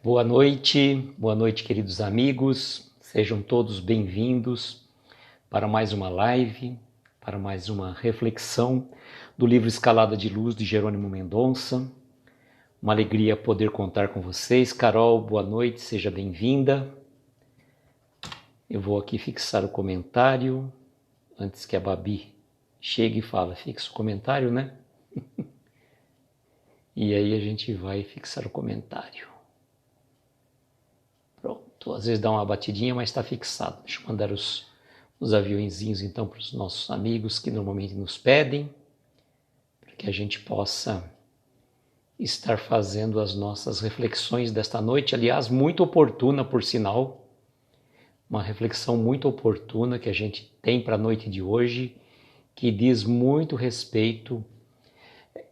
Boa noite, queridos amigos. Sejam todos bem-vindos para mais uma live, para mais uma reflexão do livro Escalada de Luz de Jerônimo Mendonça. Uma alegria poder contar com vocês. Carol, boa noite, seja bem-vinda. Eu vou aqui fixar o comentário antes que a Babi chegue e fale. Fixa o comentário, né? E aí a gente vai fixar o comentário. Pronto, às vezes dá uma batidinha, mas está fixado. Deixa eu mandar os aviõezinhos então para os nossos amigos que normalmente nos pedem, para que a gente possa estar fazendo as nossas reflexões desta noite. Aliás, muito oportuna, por sinal, uma reflexão muito oportuna que a gente tem para a noite de hoje, que diz muito respeito.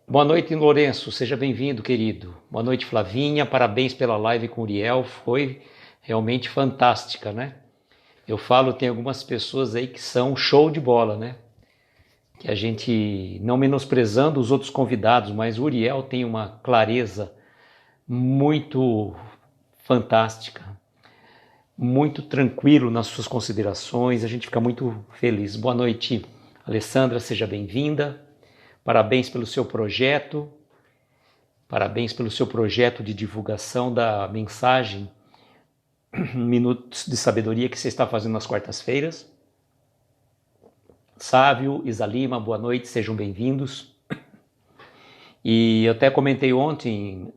Boa noite, Lourenço, seja bem-vindo, querido. Boa noite, Flavinha, parabéns pela live com o Uriel, foi realmente fantástica, né? Eu falo, tem algumas pessoas aí que são show de bola, né? Que a gente, não menosprezando os outros convidados, mas o Uriel tem uma clareza muito fantástica, muito tranquilo nas suas considerações, a gente fica muito feliz. Boa noite, Alessandra, seja bem-vinda. Parabéns pelo seu projeto, de divulgação da mensagem Minutos de Sabedoria que você está fazendo nas quartas-feiras. Sávio, Isa Lima, boa noite, sejam bem-vindos. E eu até comentei ontem,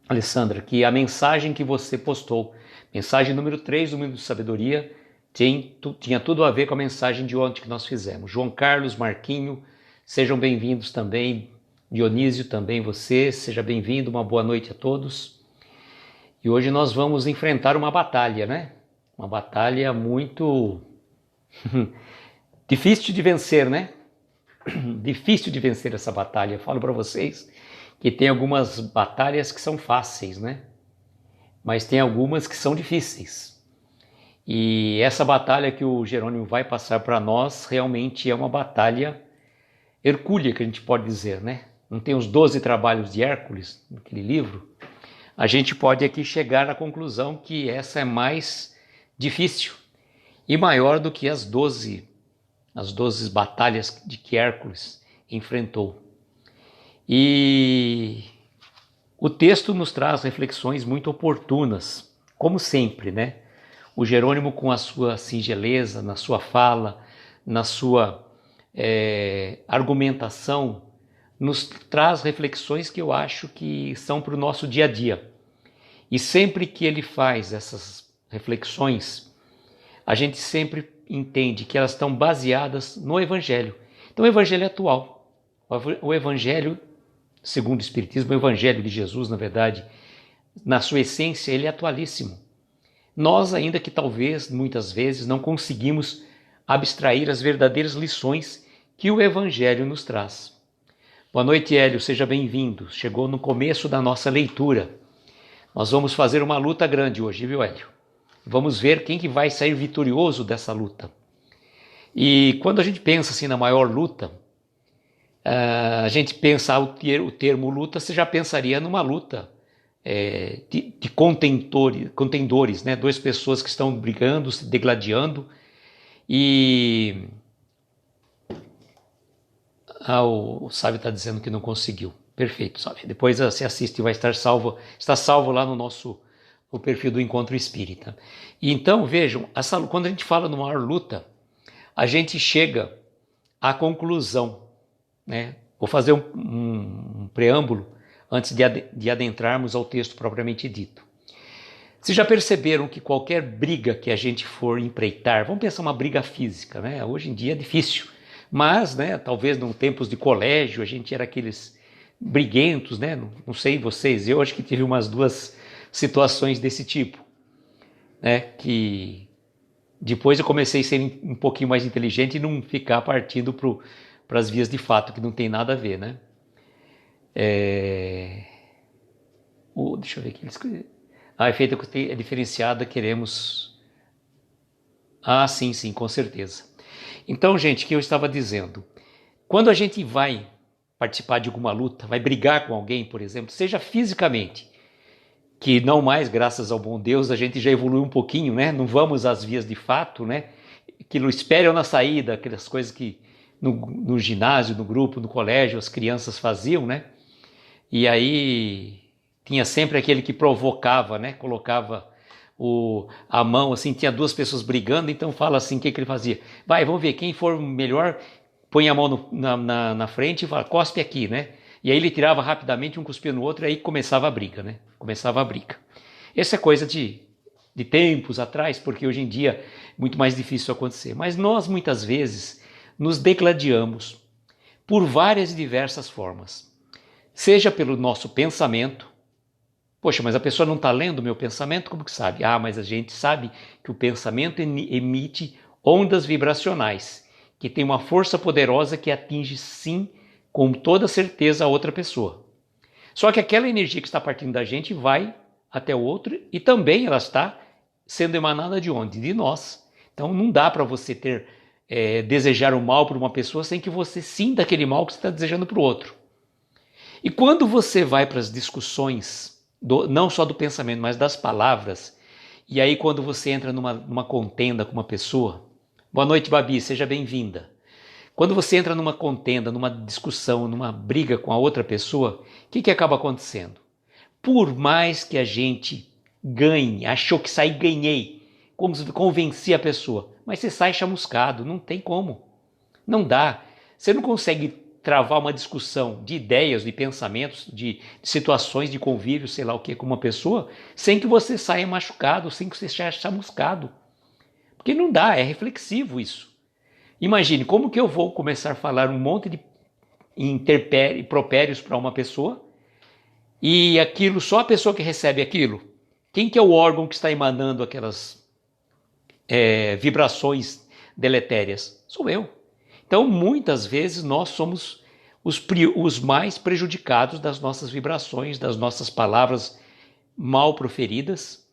Alessandra, que a mensagem que você postou, mensagem número 3 do Minuto de Sabedoria, tinha tudo a ver com a mensagem de ontem que nós fizemos. João Carlos, Marquinho, sejam bem-vindos também. Dionísio, também você, seja bem-vindo, uma boa noite a todos. E hoje nós vamos enfrentar uma batalha, né? Uma batalha muito difícil de vencer, né? Difícil de vencer essa batalha. Eu falo para vocês que tem algumas batalhas que são fáceis, né? Mas tem algumas que são difíceis. E essa batalha que o Jerônimo vai passar para nós realmente é uma batalha hercúlea, que a gente pode dizer, né? Não tem os 12 trabalhos de Hércules, naquele livro? A gente pode aqui chegar à conclusão que essa é mais difícil e maior do que as 12 batalhas de que Hércules enfrentou. E o texto nos traz reflexões muito oportunas, como sempre, né? O Jerônimo, com a sua singeleza, na sua fala, na sua argumentação, nos traz reflexões que eu acho que são para o nosso dia a dia. E sempre que ele faz essas reflexões, a gente sempre entende que elas estão baseadas no Evangelho. Então o Evangelho é atual. O Evangelho, segundo o Espiritismo, o Evangelho de Jesus, na verdade, na sua essência, ele é atualíssimo. Nós, ainda que talvez, muitas vezes, não conseguimos abstrair as verdadeiras lições que o Evangelho nos traz. Boa noite, Hélio, seja bem-vindo. Chegou no começo da nossa leitura. Nós vamos fazer uma luta grande hoje, viu, Hélio? Vamos ver quem que vai sair vitorioso dessa luta. E quando a gente pensa assim na maior luta, a gente pensa o termo luta, você já pensaria numa luta de contendores, né? Duas pessoas que estão brigando, se degladiando. E o Sábio está dizendo que não conseguiu. Perfeito, Sábio. Depois você assiste e vai estar salvo. Está salvo lá no perfil do Encontro Espírita. E então, vejam, quando a gente fala numa maior luta, a gente chega à conclusão, né? Vou fazer um preâmbulo antes de adentrarmos ao texto propriamente dito. Vocês já perceberam que qualquer briga que a gente for empreitar, vamos pensar uma briga física, né? Hoje em dia é difícil. Mas, né, talvez em tempos de colégio, a gente era aqueles briguentos, né? Não sei vocês, eu acho que tive umas 2 situações desse tipo, né? Que depois eu comecei a ser um pouquinho mais inteligente e não ficar partindo para as vias de fato, que não tem nada a ver, né? Deixa eu ver aqui. A efeito é diferenciada, queremos... sim, com certeza. Então, gente, o que eu estava dizendo, quando a gente vai participar de alguma luta, vai brigar com alguém, por exemplo, seja fisicamente, que não mais, graças ao bom Deus, a gente já evoluiu um pouquinho, né? Não vamos às vias de fato, né? Que não esperam na saída, aquelas coisas que no ginásio, no grupo, no colégio, as crianças faziam, né? E aí tinha sempre aquele que provocava, né? Colocava a mão assim, tinha duas pessoas brigando, então fala assim, o que ele fazia? Vai, vamos ver, quem for melhor, põe a mão na frente e fala, cospe aqui, né? E aí ele tirava rapidamente, um cuspia no outro, e aí começava a briga, né? Começava a briga. Essa é coisa de tempos atrás, porque hoje em dia é muito mais difícil acontecer. Mas nós, muitas vezes, nos degladiamos por várias e diversas formas. Seja pelo nosso pensamento. Poxa, mas a pessoa não está lendo o meu pensamento, como que sabe? Ah, mas a gente sabe que o pensamento emite ondas vibracionais, que tem uma força poderosa que atinge, sim, com toda certeza, a outra pessoa. Só que aquela energia que está partindo da gente vai até o outro e também ela está sendo emanada de onde? De nós. Então não dá para você desejar o mal para uma pessoa sem que você sinta aquele mal que você está desejando para o outro. E quando você vai para as discussões, não só do pensamento, mas das palavras, e aí quando você entra numa contenda com uma pessoa, boa noite, Babi, seja bem-vinda. Quando você entra numa contenda, numa discussão, numa briga com a outra pessoa, o que acaba acontecendo? Por mais que a gente ganhe, achou que saí, ganhei, convenci a pessoa, mas você sai chamuscado, não tem como. Não dá. Você não consegue travar uma discussão de ideias, de pensamentos, de situações de convívio, sei lá o que, com uma pessoa, sem que você saia machucado, sem que você saia chamuscado. Porque não dá, é reflexivo isso. Imagine, como que eu vou começar a falar um monte de impropérios para uma pessoa e aquilo, só a pessoa que recebe aquilo? Quem que é o órgão que está emanando aquelas vibrações deletérias? Sou eu. Então, muitas vezes, nós somos os mais prejudicados das nossas vibrações, das nossas palavras mal proferidas.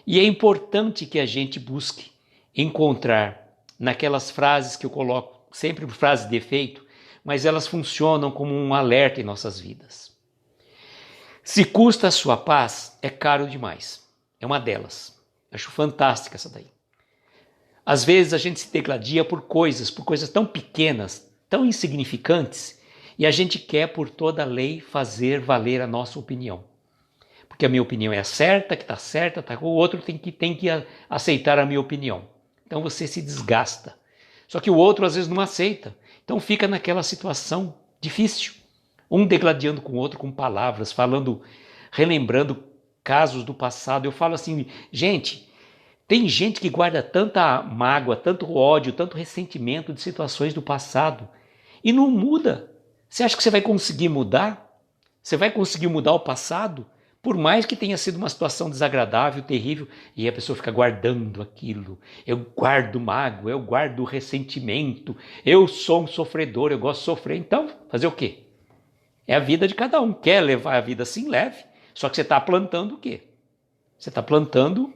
E é importante que a gente busque encontrar naquelas frases que eu coloco, sempre frases de efeito, mas elas funcionam como um alerta em nossas vidas. Se custa a sua paz, é caro demais. É uma delas. Acho fantástica essa daí. Às vezes a gente se degladia por coisas tão pequenas, tão insignificantes, e a gente quer, por toda a lei, fazer valer a nossa opinião. Porque a minha opinião é a certa, que está certa, o outro tem que aceitar a minha opinião. Então você se desgasta. Só que o outro às vezes não aceita. Então fica naquela situação difícil. Um degladiando com o outro com palavras, relembrando casos do passado. Eu falo assim, gente, tem gente que guarda tanta mágoa, tanto ódio, tanto ressentimento de situações do passado e não muda. Você acha que você vai conseguir mudar? Você vai conseguir mudar o passado? Por mais que tenha sido uma situação desagradável, terrível, e a pessoa fica guardando aquilo. Eu guardo mágoa, eu guardo ressentimento, eu sou um sofredor, eu gosto de sofrer. Então, fazer o quê? É a vida de cada um. Quer levar a vida assim, leve. Só que você está plantando o quê? Você está plantando,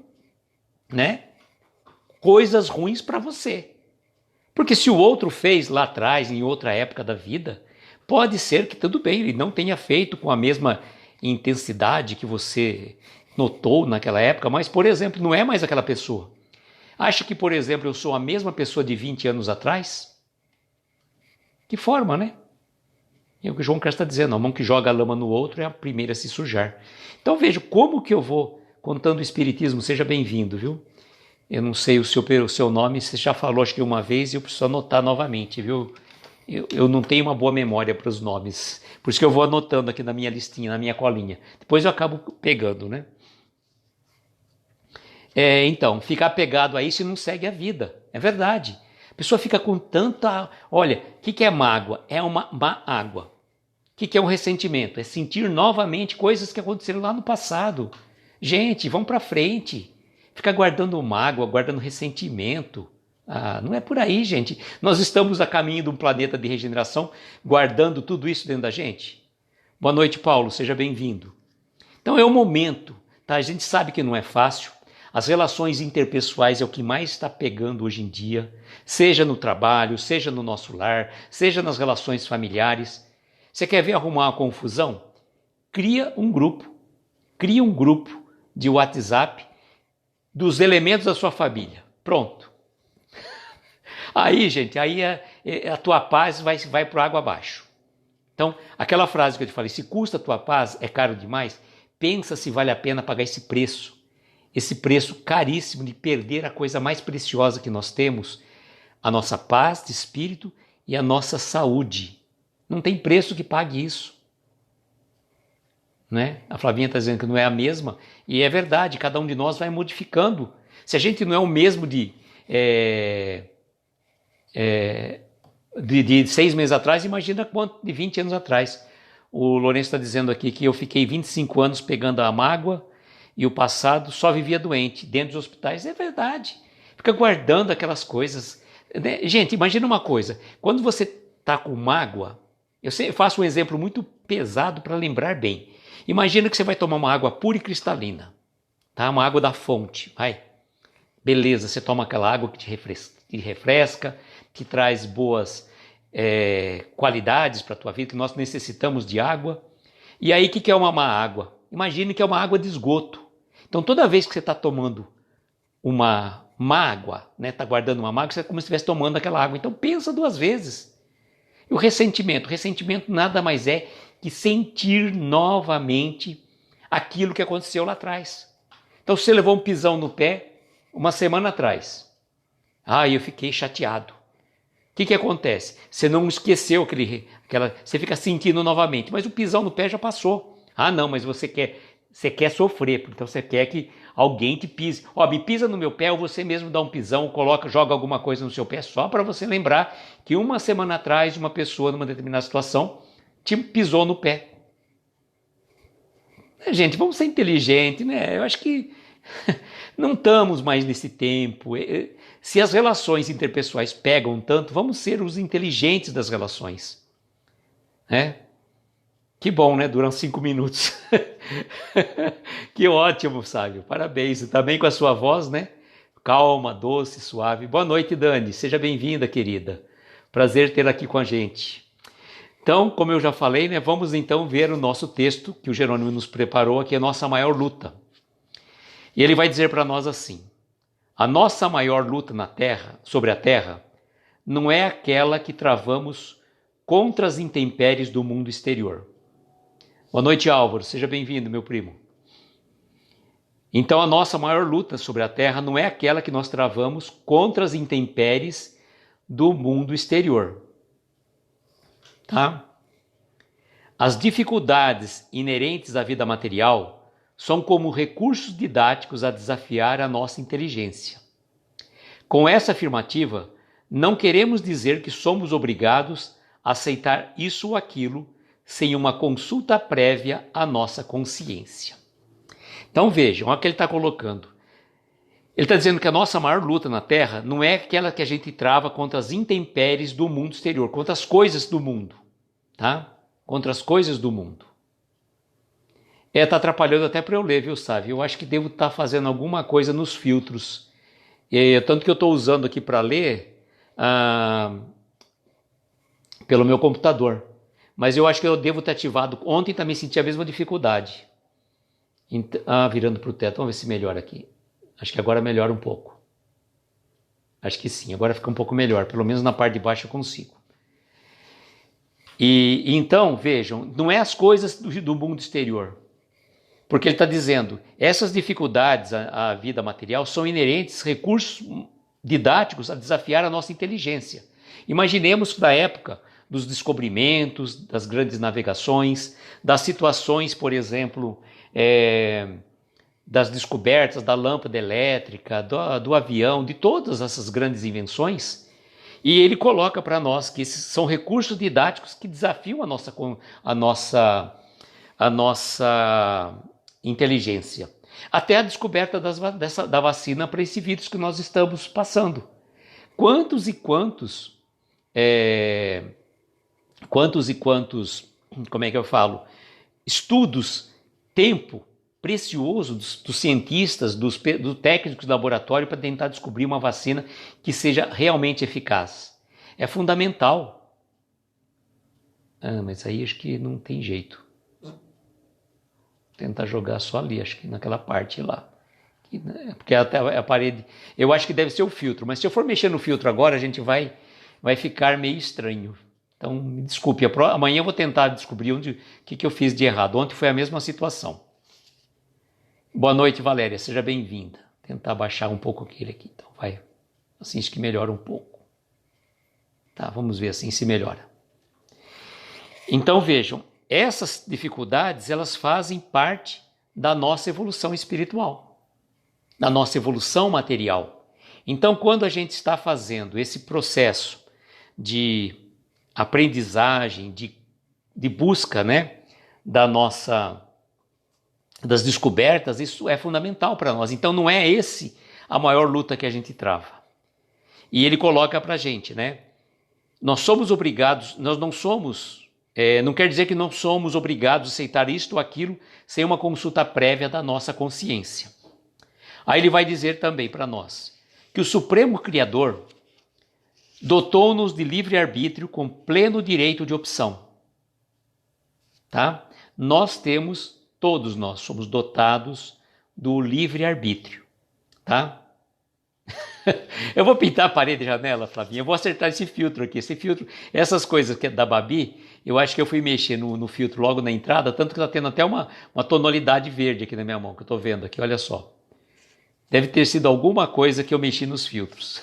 né, coisas ruins para você. Porque se o outro fez lá atrás, em outra época da vida, pode ser que tudo bem, ele não tenha feito com a mesma intensidade que você notou naquela época, mas, por exemplo, não é mais aquela pessoa. Acha que, por exemplo, eu sou a mesma pessoa de 20 anos atrás? Que forma, né? É o que João Castro está dizendo, a mão que joga a lama no outro é a primeira a se sujar. Então veja como que eu vou contando o Espiritismo, seja bem-vindo, viu? Eu não sei o seu nome, você já falou acho que uma vez e eu preciso anotar novamente, viu? Eu não tenho uma boa memória para os nomes, por isso que eu vou anotando aqui na minha listinha, na minha colinha. Depois eu acabo pegando, né? Então, ficar apegado a isso e não segue a vida, é verdade. A pessoa fica com tanta... Olha, o que é mágoa? É uma má água. O que é um ressentimento? É sentir novamente coisas que aconteceram lá no passado. Gente, vamos para frente. Ficar guardando mágoa, guardando ressentimento. Não é por aí, gente. Nós estamos a caminho de um planeta de regeneração, guardando tudo isso dentro da gente. Boa noite, Paulo. Seja bem-vindo. Então é o momento, tá? A gente sabe que não é fácil. As relações interpessoais é o que mais está pegando hoje em dia, seja no trabalho, seja no nosso lar, seja nas relações familiares. Você quer ver arrumar uma confusão? Cria um grupo de WhatsApp dos elementos da sua família. Pronto. Aí, gente, aí a tua paz vai por água abaixo. Então, aquela frase que eu te falei, se custa a tua paz, é caro demais, pensa se vale a pena pagar esse preço caríssimo de perder a coisa mais preciosa que nós temos, a nossa paz de espírito e a nossa saúde. Não tem preço que pague isso. Né? A Flavinha está dizendo que não é a mesma, e é verdade, cada um de nós vai modificando. Se a gente não é o mesmo de 6 meses atrás, imagina quanto de 20 anos atrás. O Lourenço está dizendo aqui que eu fiquei 25 anos pegando a mágoa e o passado só vivia doente, dentro dos hospitais. É verdade. Fica guardando aquelas coisas. Gente, imagina uma coisa. Quando você está com mágoa, eu faço um exemplo muito pesado para lembrar bem. Imagina que você vai tomar uma água pura e cristalina. Tá? Uma água da fonte. Vai. Beleza, você toma aquela água que te refresca, que traz boas qualidades para a tua vida, que nós necessitamos de água. E aí, o que é uma má água? Imagine que é uma água de esgoto. Então, toda vez que você está tomando uma má água, né, está guardando uma má água, você é como se estivesse tomando aquela água. Então, pensa 2 vezes. E o ressentimento nada mais é que sentir novamente aquilo que aconteceu lá atrás. Então, você levou um pisão no pé uma semana atrás. Eu fiquei chateado. O que acontece? Você não esqueceu você fica sentindo novamente, mas o pisão no pé já passou. Não, mas você quer sofrer, então você quer que alguém te pise. Me pisa no meu pé, ou você mesmo dá um pisão, joga alguma coisa no seu pé, só para você lembrar que uma semana atrás uma pessoa, numa determinada situação, te pisou no pé. Gente, vamos ser inteligentes, né? Eu acho que não estamos mais nesse tempo. Se as relações interpessoais pegam tanto, vamos ser os inteligentes das relações. Né? Que bom, né? Duram 5 minutos. Que ótimo, Sábio. Parabéns. Você está bem com a sua voz, né? Calma, doce, suave. Boa noite, Dani. Seja bem-vinda, querida. Prazer ter aqui com a gente. Então, como eu já falei, né? Vamos então ver o nosso texto que o Jerônimo nos preparou aqui, a nossa maior luta. E ele vai dizer para nós assim: a nossa maior luta sobre a Terra, não é aquela que travamos contra as intempéries do mundo exterior. Boa noite, Álvaro. Seja bem-vindo, meu primo. Então, a nossa maior luta sobre a Terra não é aquela que nós travamos contra as intempéries do mundo exterior. Tá? As dificuldades inerentes à vida material são como recursos didáticos a desafiar a nossa inteligência. Com essa afirmativa, não queremos dizer que somos obrigados a aceitar isso ou aquilo sem uma consulta prévia à nossa consciência. Então vejam, olha o que ele está colocando. Ele está dizendo que a nossa maior luta na Terra não é aquela que a gente trava contra as intempéries do mundo exterior, contra as coisas do mundo, tá? Contra as coisas do mundo. Está atrapalhando até para eu ler, viu, Sávio? Eu acho que devo estar fazendo alguma coisa nos filtros. Tanto que eu estou usando aqui para ler pelo meu computador. Mas eu acho que eu devo ter ativado. Ontem também senti a mesma dificuldade. Virando para o teto. Vamos ver se melhora aqui. Acho que agora melhora um pouco. Acho que sim, agora fica um pouco melhor. Pelo menos na parte de baixo eu consigo. Então, vejam, não é as coisas do mundo exterior. Porque ele está dizendo, essas dificuldades à vida material são inerentes recursos didáticos a desafiar a nossa inteligência. Imaginemos da época dos descobrimentos, das grandes navegações, das situações, por exemplo, das descobertas da lâmpada elétrica, do avião, de todas essas grandes invenções. E ele coloca para nós que esses são recursos didáticos que desafiam a nossa inteligência. Até a descoberta da vacina para esse vírus que nós estamos passando. Quantos e quantos, como é que eu falo? Estudos, tempo precioso dos cientistas, dos técnicos de laboratório para tentar descobrir uma vacina que seja realmente eficaz. É fundamental. Mas aí acho que não tem jeito. tentar jogar só ali, acho que naquela parte lá. Porque até a parede, eu acho que deve ser o filtro, mas se eu for mexer no filtro agora, a gente vai ficar meio estranho. Então, me desculpe, amanhã eu vou tentar descobrir o que eu fiz de errado. Ontem foi a mesma situação. Boa noite, Valéria, seja bem-vinda. Tentar baixar um pouco aquele aqui, então vai. Assim acho que melhora um pouco. Tá, vamos ver assim se melhora. Então vejam, essas dificuldades, elas fazem parte da nossa evolução espiritual, da nossa evolução material. Então, quando a gente está fazendo esse processo de aprendizagem, de busca, né, das descobertas, isso é fundamental para nós. Então, não é esse a maior luta que a gente trava. E ele coloca para a gente, né? Nós somos obrigados, nós não somos, não quer dizer que não somos obrigados a aceitar isto ou aquilo sem uma consulta prévia da nossa consciência. Aí ele vai dizer também para nós que o Supremo Criador dotou-nos de livre-arbítrio com pleno direito de opção. Tá? Todos nós somos dotados do livre-arbítrio. Tá? Eu vou pintar a parede e janela, Flavinha. Eu vou acertar esse filtro aqui. Esse filtro, essas coisas que é da Babi, eu acho que eu fui mexer no filtro logo na entrada, tanto que está tendo até uma tonalidade verde aqui na minha mão, que eu estou vendo aqui, olha só. Deve ter sido alguma coisa que eu mexi nos filtros.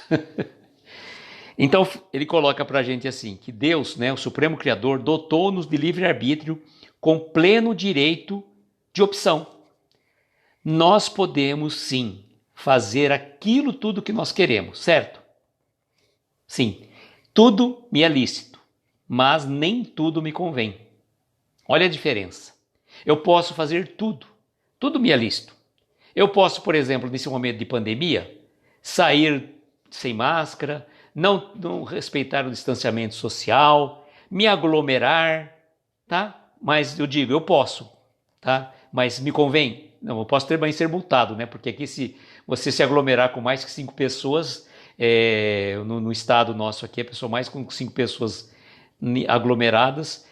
Então, ele coloca para a gente assim, que Deus, né, o Supremo Criador, dotou-nos de livre-arbítrio com pleno direito de opção. Nós podemos, sim, fazer aquilo tudo que nós queremos, certo? Sim, tudo me é lícito, mas nem tudo me convém. Olha a diferença. Eu posso fazer tudo me é lícito. Eu posso, por exemplo, nesse momento de pandemia, sair sem máscara, não respeitar o distanciamento social, me aglomerar, tá? Mas eu digo, eu posso, tá? Mas me convém? Não, eu posso também ser multado, né? Porque aqui se você se aglomerar com mais que 5 pessoas, no estado nosso aqui, a pessoa mais com 5 pessoas aglomeradas,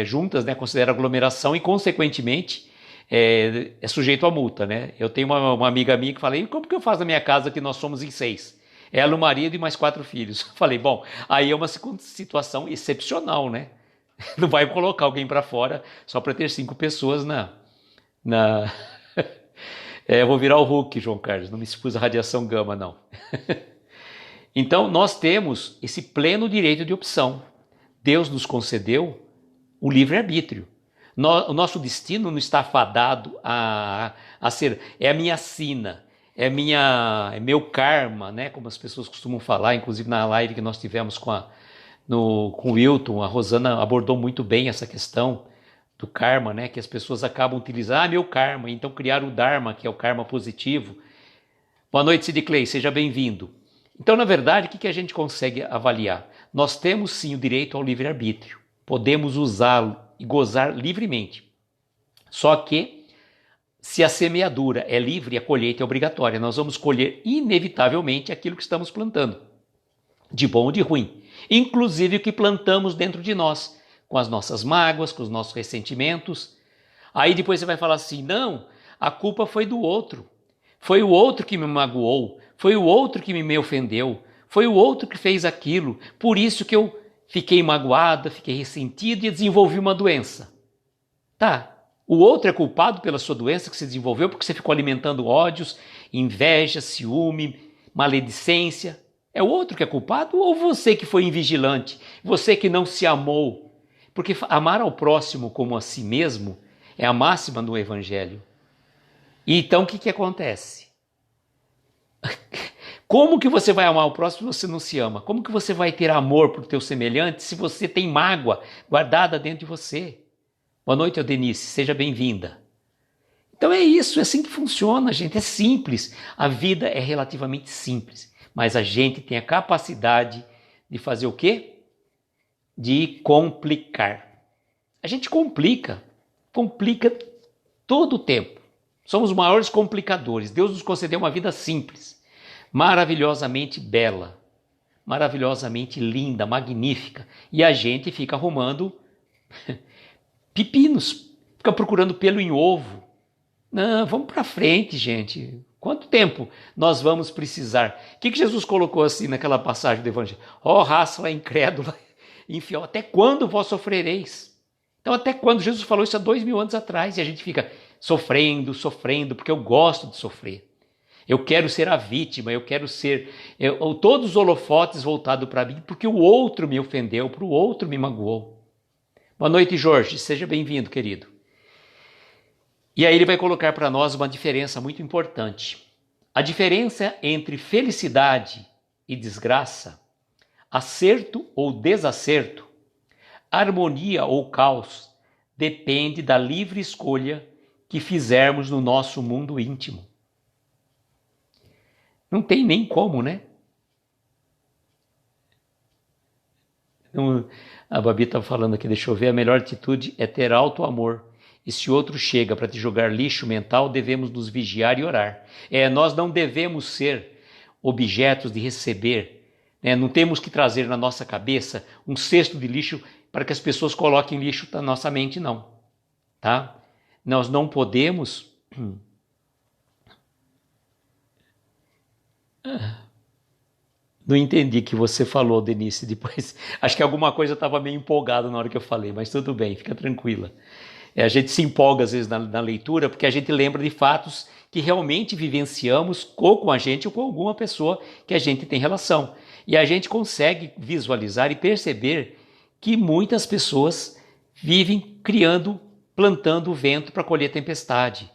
juntas, né? Considera aglomeração e, consequentemente, é sujeito a multa, né? Eu tenho uma amiga minha que falei, como que eu faço na minha casa que nós somos em 6? Ela, o marido e mais 4 filhos. Falei, bom, aí é uma situação excepcional, né? Não vai colocar alguém para fora só para ter 5 pessoas eu vou virar o Hulk, João Carlos, não me expus à radiação gama, não. Então, nós temos esse pleno direito de opção. Deus nos concedeu o livre-arbítrio. O nosso destino não está fadado a ser, é a minha sina, é meu karma, né? Como as pessoas costumam falar, inclusive na live que nós tivemos com o Wilton, a Rosana abordou muito bem essa questão do karma, né? Que as pessoas acabam utilizando, meu karma, então criaram o Dharma, que é o karma positivo. Boa noite, Sid Clay, seja bem-vindo. Então, na verdade, o que a gente consegue avaliar? Nós temos sim o direito ao livre-arbítrio, podemos usá-lo e gozar livremente. Só que, se a semeadura é livre, a colheita é obrigatória. Nós vamos colher inevitavelmente aquilo que estamos plantando, de bom ou de ruim. Inclusive o que plantamos dentro de nós, com as nossas mágoas, com os nossos ressentimentos. Aí depois você vai falar assim, não, a culpa foi do outro. Foi o outro que me magoou, foi o outro que me ofendeu, foi o outro que fez aquilo, por isso que eu fiquei magoada, fiquei ressentido e desenvolvi uma doença. Tá, o outro é culpado pela sua doença que você desenvolveu porque você ficou alimentando ódios, inveja, ciúme, maledicência. É o outro que é culpado ou você que foi invigilante, você que não se amou? Porque amar ao próximo como a si mesmo é a máxima do Evangelho. E então o que acontece? Como que você vai amar o próximo se você não se ama? Como que você vai ter amor por teu semelhante se você tem mágoa guardada dentro de você? Boa noite, Denise, seja bem-vinda. Então é isso, é assim que funciona, gente, é simples. A vida é relativamente simples, mas a gente tem a capacidade de fazer o quê? De complicar. A gente complica todo o tempo. Somos os maiores complicadores. Deus nos concedeu uma vida simples, maravilhosamente bela, maravilhosamente linda, magnífica. E a gente fica arrumando pepinos, fica procurando pelo em ovo. Não, vamos para frente, gente. Quanto tempo nós vamos precisar? O que Jesus colocou assim naquela passagem do Evangelho? Ó, raça incrédula, infiel, até quando vós sofrereis? Então, até quando? Jesus falou isso há 2000 anos atrás e a gente fica sofrendo, porque eu gosto de sofrer. Eu quero ser a vítima, eu quero ser todos os holofotes voltados para mim, porque o outro me ofendeu, para o outro me magoou. Boa noite, Jorge. Seja bem-vindo, querido. E aí ele vai colocar para nós uma diferença muito importante. A diferença entre felicidade e desgraça, acerto ou desacerto, harmonia ou caos, depende da livre escolha que fizermos no nosso mundo íntimo. Não tem nem como, né? A Babi está falando aqui, deixa eu ver, a melhor atitude é ter alto amor. E se outro chega para te jogar lixo mental, devemos nos vigiar e orar. Nós não devemos ser objetos de receber, né? Não temos que trazer na nossa cabeça um cesto de lixo para que as pessoas coloquem lixo na nossa mente, não. Tá? Nós não podemos... Não entendi o que você falou, Denise, depois. Acho que alguma coisa estava meio empolgado na hora que eu falei, mas tudo bem, fica tranquila. A gente se empolga às vezes na leitura porque a gente lembra de fatos que realmente vivenciamos ou com a gente ou com alguma pessoa que a gente tem relação. E a gente consegue visualizar e perceber que muitas pessoas vivem criando, plantando o vento para colher tempestade.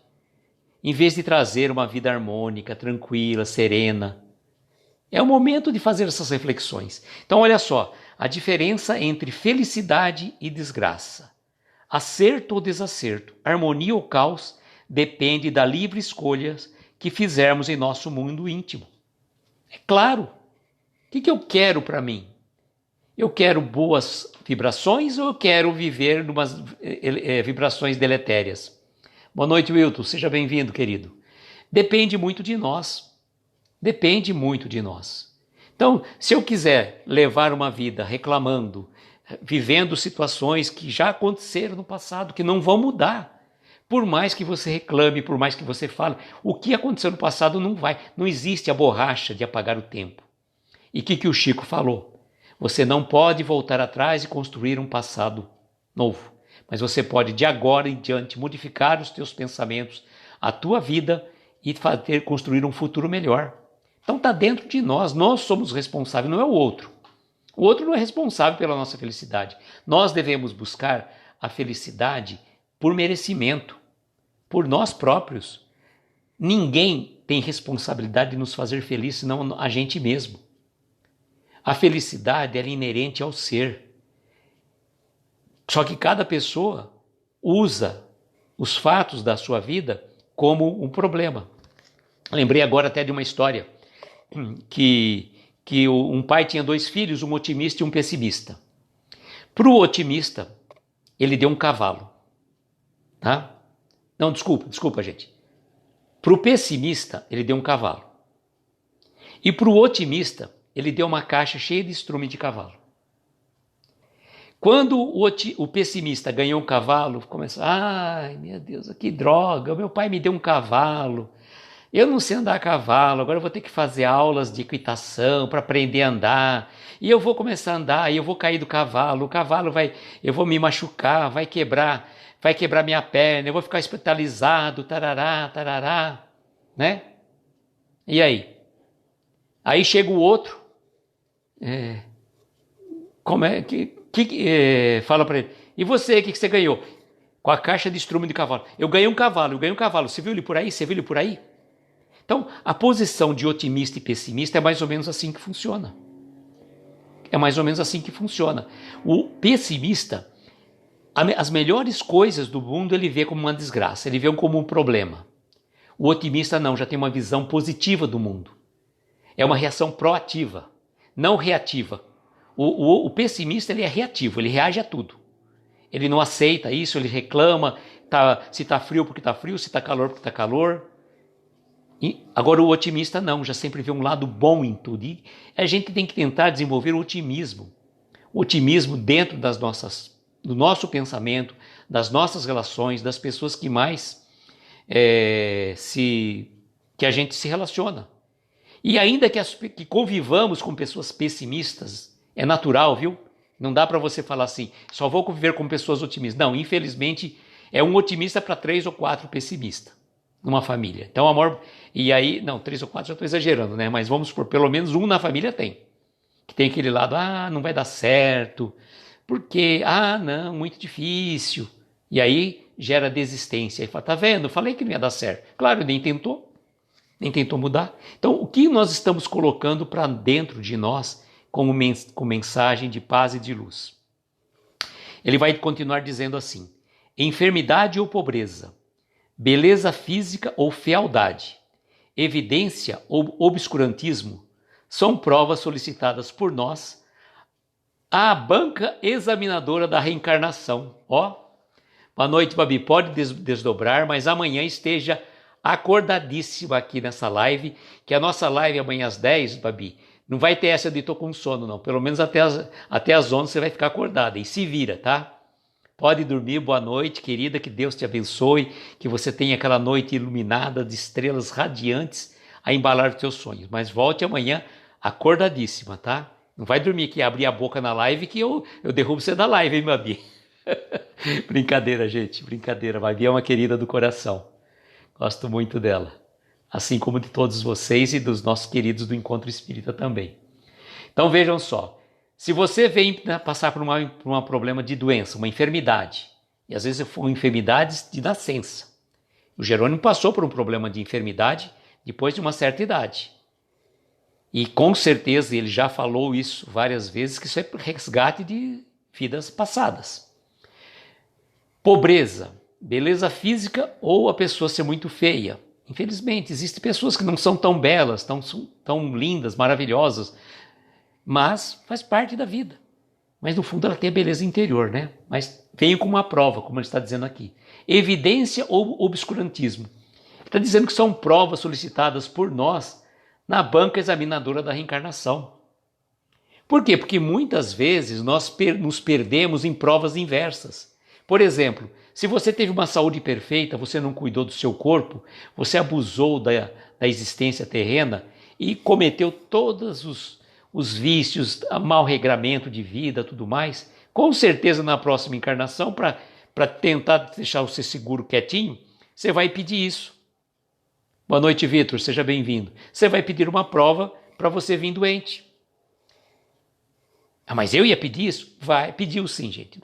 Em vez de trazer uma vida harmônica, tranquila, serena. É o momento de fazer essas reflexões. Então olha só, a diferença entre felicidade e desgraça. Acerto ou desacerto, harmonia ou caos, depende da livre escolha que fizermos em nosso mundo íntimo. É claro. O que eu quero para mim? Eu quero boas vibrações ou eu quero viver numas vibrações deletérias? Boa noite, Wilton. Seja bem-vindo, querido. Depende muito de nós. Depende muito de nós. Então, se eu quiser levar uma vida reclamando, vivendo situações que já aconteceram no passado, que não vão mudar. Por mais que você reclame, por mais que você fale, o que aconteceu no passado não vai. Não existe a borracha de apagar o tempo. E o que o Chico falou? Você não pode voltar atrás e construir um passado novo. Mas você pode, de agora em diante, modificar os teus pensamentos, a tua vida e construir um futuro melhor. Então está dentro de nós. Nós somos responsáveis, não é o outro. O outro não é responsável pela nossa felicidade. Nós devemos buscar a felicidade por merecimento, por nós próprios. Ninguém tem responsabilidade de nos fazer felizes, senão a gente mesmo. A felicidade é inerente ao ser. Só que cada pessoa usa os fatos da sua vida como um problema. Lembrei agora até de uma história que um pai tinha 2 filhos, um otimista e um pessimista. Para o otimista, ele deu um cavalo. Tá? Não, desculpa, gente. Para o pessimista, ele deu um cavalo. E para o otimista, ele deu uma caixa cheia de estrume de cavalo. Quando o pessimista ganhou um cavalo, começou, ai meu Deus, que droga, meu pai me deu um cavalo. Eu não sei andar a cavalo, agora eu vou ter que fazer aulas de equitação para aprender a andar. E eu vou começar a andar, e eu vou cair do cavalo, eu vou me machucar, vai quebrar minha perna, eu vou ficar hospitalizado, tarará, né? E aí? Aí chega o outro, fala para ele, e você, o que você ganhou? Com a caixa de estrume de cavalo. Eu ganhei um cavalo, você viu ele por aí? Então, a posição de otimista e pessimista é mais ou menos assim que funciona. O pessimista, as melhores coisas do mundo ele vê como uma desgraça, ele vê como um problema. O otimista não, já tem uma visão positiva do mundo. É uma reação proativa, não reativa. O pessimista ele é reativo, ele reage a tudo. Ele não aceita isso, ele reclama, se está frio porque está frio, se está calor porque está calor. E agora o otimista não, já sempre vê um lado bom em tudo. E a gente tem que tentar desenvolver o otimismo dentro das nossas do nosso pensamento, das nossas relações, das pessoas que mais que a gente se relaciona. E ainda que convivamos com pessoas pessimistas, é natural, viu? Não dá para você falar assim, só vou conviver com pessoas otimistas. Não, infelizmente, é um otimista para 3 ou 4 pessimistas numa família. Então, amor... E aí, não, 3 ou 4 já estou exagerando, né? Mas vamos supor, pelo menos um na família tem. Que tem aquele lado, não vai dar certo, porque, não, muito difícil. E aí gera desistência. Aí fala, tá vendo? Falei que não ia dar certo. Claro, nem tentou mudar. Então, o que nós estamos colocando para dentro de nós como com mensagem de paz e de luz? Ele vai continuar dizendo assim: enfermidade ou pobreza, beleza física ou fealdade, evidência ou obscurantismo, são provas solicitadas por nós à banca examinadora da reencarnação. Boa noite, Babi. Pode desdobrar, mas amanhã esteja acordadíssima aqui nessa live, que a nossa live amanhã às 10, Babi, não vai ter essa de tô com sono, não. Pelo menos até as 11 você vai ficar acordada. E se vira, tá? Pode dormir, boa noite, querida, que Deus te abençoe, que você tenha aquela noite iluminada de estrelas radiantes a embalar os teus sonhos. Mas volte amanhã acordadíssima, tá? Não vai dormir aqui, abrir a boca na live que eu derrubo você da live, hein, Babi? Brincadeira, gente, brincadeira. Babi é uma querida do coração. Gosto muito dela. Assim como de todos vocês e dos nossos queridos do Encontro Espírita também. Então vejam só. Se você vem passar por um problema de doença, uma enfermidade, e às vezes foram enfermidades de nascença. O Jerônimo passou por um problema de enfermidade depois de uma certa idade. E com certeza ele já falou isso várias vezes, que isso é resgate de vidas passadas. Pobreza, beleza física ou a pessoa ser muito feia. Infelizmente, existem pessoas que não são tão belas, tão lindas, maravilhosas, mas faz parte da vida. Mas no fundo ela tem a beleza interior, né? Mas veio com uma prova, como ele está dizendo aqui. Evidência ou obscurantismo. Ele está dizendo que são provas solicitadas por nós na banca examinadora da reencarnação. Por quê? Porque muitas vezes nós nos perdemos em provas inversas. Por exemplo, se você teve uma saúde perfeita, você não cuidou do seu corpo, você abusou da existência terrena e cometeu todos os vícios, mau regramento de vida, tudo mais, com certeza na próxima encarnação, para tentar deixar você seguro, quietinho, você vai pedir isso. Boa noite, Vitor, seja bem-vindo. Você vai pedir uma prova para você vir doente. Mas eu ia pedir isso? Vai, pediu sim, gente.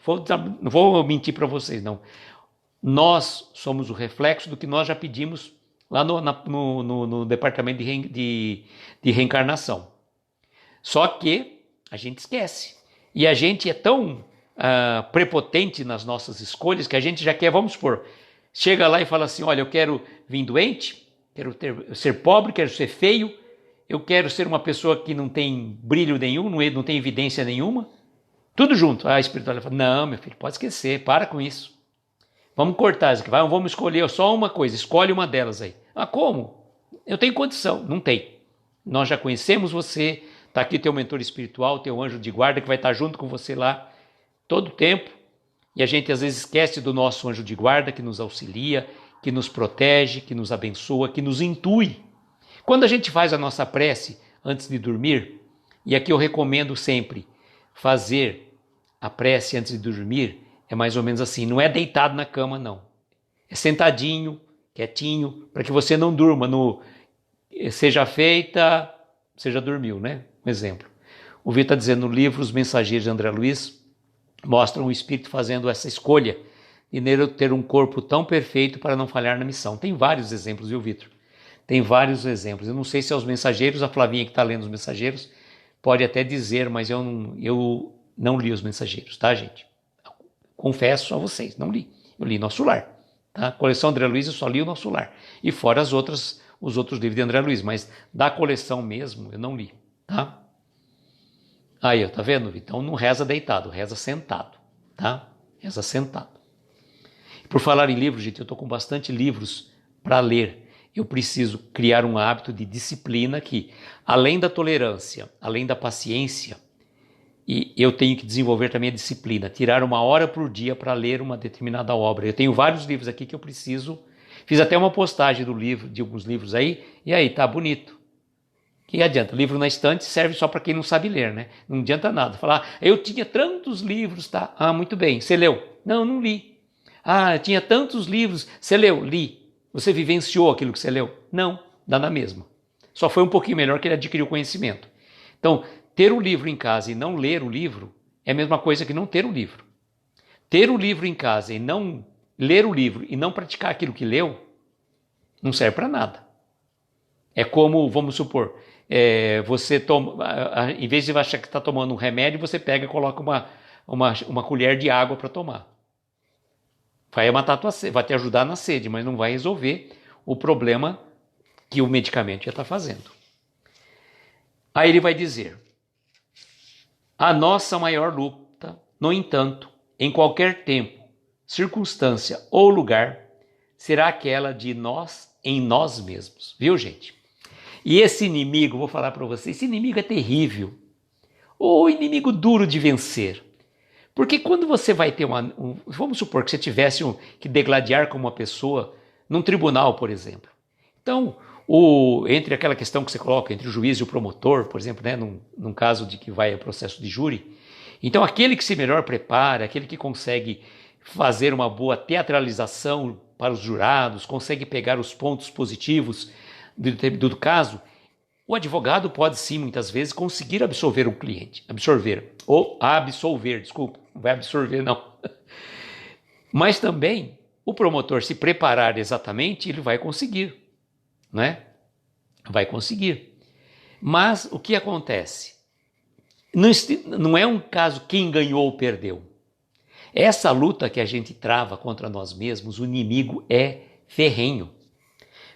Não vou mentir para vocês, não. Nós somos o reflexo do que nós já pedimos lá no departamento de reencarnação. Só que a gente esquece. E a gente é tão prepotente nas nossas escolhas que a gente já quer, vamos supor, chega lá e fala assim, olha, eu quero vir doente, quero ser pobre, quero ser feio, eu quero ser uma pessoa que não tem brilho nenhum, não tem evidência nenhuma. Tudo junto. A espiritualidade fala, não, meu filho, pode esquecer, para com isso. Vamos cortar isso aqui, vamos escolher só uma coisa, escolhe uma delas aí. Como? Eu tenho condição. Não tem. Nós já conhecemos você, está aqui teu mentor espiritual, teu anjo de guarda, que vai estar junto com você lá todo o tempo. E a gente às vezes esquece do nosso anjo de guarda, que nos auxilia, que nos protege, que nos abençoa, que nos intui. Quando a gente faz a nossa prece antes de dormir, e aqui eu recomendo sempre fazer a prece antes de dormir, é mais ou menos assim, não é deitado na cama, não. É sentadinho, quietinho, para que você não durma no seja feita, você já dormiu, né? Um exemplo. O Vitor está dizendo no livro Os Mensageiros de André Luiz, mostram o espírito fazendo essa escolha de ter um corpo tão perfeito para não falhar na missão. Tem vários exemplos, viu, Vitor? Tem vários exemplos. Eu não sei se é os Mensageiros, a Flavinha que está lendo os Mensageiros pode até dizer, mas eu não li os Mensageiros, tá, gente? Confesso a vocês, não li. Eu li Nosso Lar. Tá? A coleção André Luiz eu só li o Nosso Lar. E fora os outros livros de André Luiz, mas da coleção mesmo eu não li. Tá? Aí, tá vendo? Então não reza deitado, reza sentado. Tá? Reza sentado. Por falar em livros, gente, eu estou com bastante livros para ler. Eu preciso criar um hábito de disciplina que, além da tolerância, além da paciência, E eu tenho que desenvolver também a disciplina, tirar 1 hora por dia para ler uma determinada obra. Eu tenho vários livros aqui que eu preciso. Fiz até uma postagem do livro, de alguns livros aí, e aí, tá bonito. Que adianta? Livro na estante serve só para quem não sabe ler, né? Não adianta nada. Falar, eu tinha tantos livros, tá? Ah, muito bem. Você leu? Não, não li. Ah, eu tinha tantos livros. Você leu? Li. Você vivenciou aquilo que você leu? Não, dá na mesma. Só foi um pouquinho melhor que ele adquiriu conhecimento. Então, ter o livro em casa e não ler o livro é a mesma coisa que não ter o livro. Ter o livro em casa e não ler o livro e não praticar aquilo que leu, não serve para nada. É como, vamos supor, você toma, em vez de achar que está tomando um remédio, você pega e coloca uma colher de água para tomar. Vai matar a tua sede, vai te ajudar na sede, mas não vai resolver o problema que o medicamento já está fazendo. Aí ele vai dizer, a nossa maior luta, no entanto, em qualquer tempo, circunstância ou lugar, será aquela de nós em nós mesmos. Viu, gente? E esse inimigo, vou falar para vocês, esse inimigo é terrível. Ou inimigo duro de vencer. Porque quando você vai ter vamos supor que você tivesse que degladiar com uma pessoa num tribunal, por exemplo. Então, entre aquela questão que você coloca entre o juiz e o promotor, por exemplo, né, num caso de que vai a processo de júri, então aquele que se melhor prepara, aquele que consegue fazer uma boa teatralização para os jurados, consegue pegar os pontos positivos do caso, o advogado pode sim, muitas vezes, conseguir absolver um cliente, absolver, desculpa, não vai absorver não. Mas também, o promotor se preparar exatamente, ele vai conseguir, né? Vai conseguir. Mas o que acontece? Não é um caso quem ganhou ou perdeu. Essa luta que a gente trava contra nós mesmos, o inimigo é ferrenho.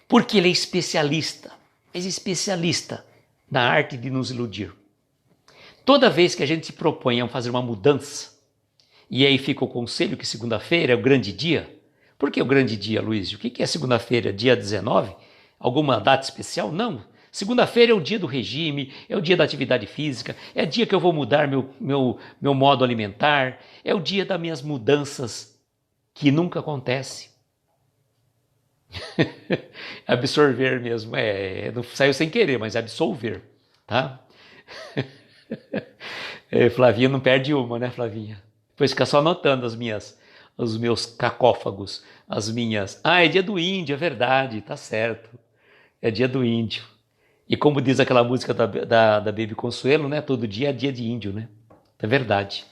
Porque ele é especialista, mas especialista na arte de nos iludir. Toda vez que a gente se propõe a fazer uma mudança, e aí fica o conselho que segunda-feira é o grande dia. Por que o grande dia, Luiz? O que é segunda-feira? Dia 19? Alguma data especial? Não. Segunda-feira é o dia do regime, é o dia da atividade física, é o dia que eu vou mudar meu modo alimentar, é o dia das minhas mudanças, que nunca acontece. Absorver mesmo, não saiu sem querer, mas absolver, tá? Flavinha não perde uma, né, Flavinha? Depois fica só anotando os meus cacófagos, as minhas... é dia do índio, é verdade, tá certo. É dia do índio. E como diz aquela música da Baby Consuelo, né? Todo dia é dia de índio, né? É verdade.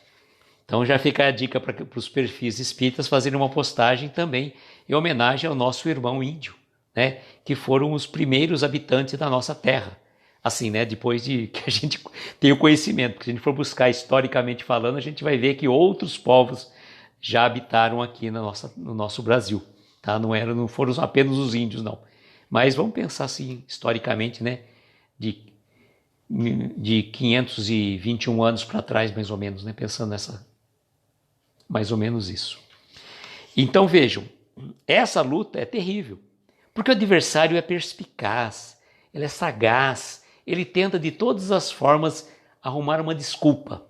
Então já fica a dica para os perfis espíritas fazerem uma postagem também em homenagem ao nosso irmão índio, né? Que foram os primeiros habitantes da nossa terra. Assim, né? Depois de que a gente tem o conhecimento, porque se a gente for buscar historicamente falando, a gente vai ver que outros povos já habitaram aqui no nosso Brasil, tá? Não foram apenas os índios, não. Mas vamos pensar assim, historicamente, né? De 521 anos para trás, mais ou menos, né? Pensando mais ou menos isso. Então vejam, essa luta é terrível, porque o adversário é perspicaz, ele é sagaz, ele tenta de todas as formas arrumar uma desculpa,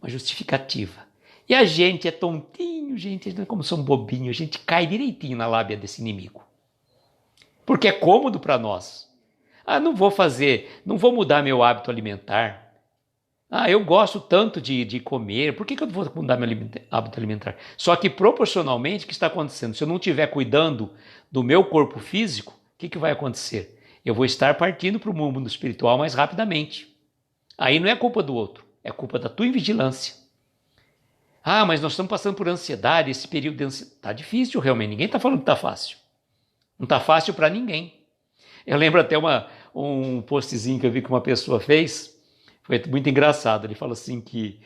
uma justificativa. E a gente é tontinho, gente, como somos bobinhos, a gente cai direitinho na lábia desse inimigo. Porque é cômodo para nós. Não vou mudar meu hábito alimentar. Eu gosto tanto de comer, por que eu vou mudar meu hábito alimentar? Só que proporcionalmente, o que está acontecendo? Se eu não estiver cuidando do meu corpo físico, o que vai acontecer? Eu vou estar partindo para o mundo espiritual mais rapidamente. Aí não é culpa do outro, é culpa da tua invigilância. Mas nós estamos passando por ansiedade, esse período de ansiedade. Está difícil realmente, ninguém está falando que está fácil. Não está fácil para ninguém. Eu lembro até um postzinho que eu vi que uma pessoa fez, foi muito engraçado. Ele falou assim que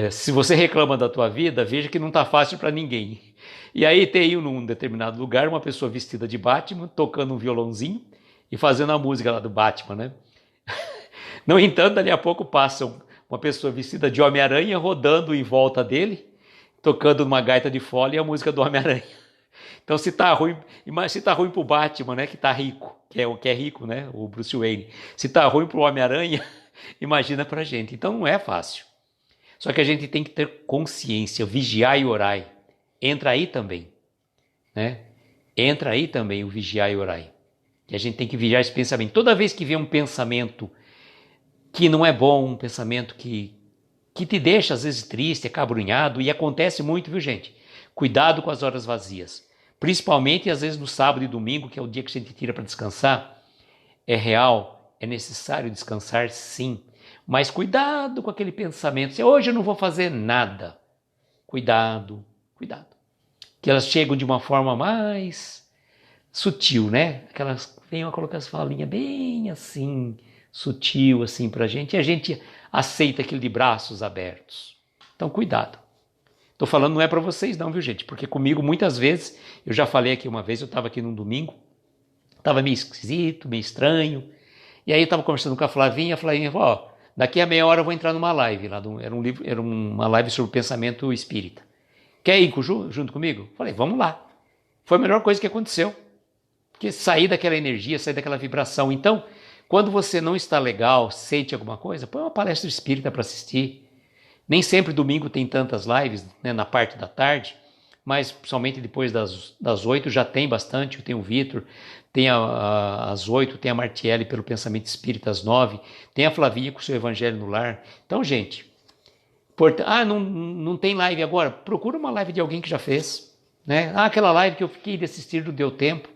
se você reclama da tua vida, veja que não está fácil para ninguém. E aí tem num determinado lugar uma pessoa vestida de Batman, tocando um violãozinho e fazendo a música lá do Batman, né? No entanto, dali a pouco passa uma pessoa vestida de Homem-Aranha rodando em volta dele, tocando uma gaita de fole e a música do Homem-Aranha. Então se tá ruim pro Batman, né, que tá rico, que é rico, né, o Bruce Wayne. Se tá ruim pro Homem-Aranha, imagina pra gente. Então não é fácil. Só que a gente tem que ter consciência, vigiar e orar. Entra aí também, né? Entra aí também o vigiar e orar. E a gente tem que vigiar esse pensamento. Toda vez que vê um pensamento que não é bom, um pensamento que te deixa às vezes triste, acabrunhado, e acontece muito, viu, gente? Cuidado com as horas vazias. Principalmente às vezes no sábado e domingo, que é o dia que a gente tira para descansar. É real, é necessário descansar, sim. Mas cuidado com aquele pensamento. Se hoje eu não vou fazer nada. Cuidado, cuidado. Que elas chegam de uma forma mais sutil, né? Aquelas venham a colocar as falinhas bem assim, sutil assim pra gente. E a gente aceita aquilo de braços abertos. Então cuidado. Tô falando não é para vocês não, viu, gente? Porque comigo muitas vezes, eu já falei aqui uma vez, eu estava aqui num domingo, estava meio esquisito, meio estranho. E aí eu estava conversando com a Flavinha falou, ó, daqui a meia hora eu vou entrar numa live, era uma live sobre o pensamento espírita. Quer ir junto comigo? Falei, vamos lá. Foi a melhor coisa que aconteceu. Porque sair daquela energia, sair daquela vibração. Então, quando você não está legal, sente alguma coisa, põe uma palestra espírita para assistir. Nem sempre domingo tem tantas lives, né, na parte da tarde, mas principalmente depois das 8 já tem bastante. Tem o Vitor, tem às 8, tem a Martiele pelo Pensamento Espírita às 9, tem a Flavinha com o seu Evangelho no Lar. Então, gente, não tem live agora? Procura uma live de alguém que já fez. Né? Aquela live que eu fiquei de assistir não deu tempo.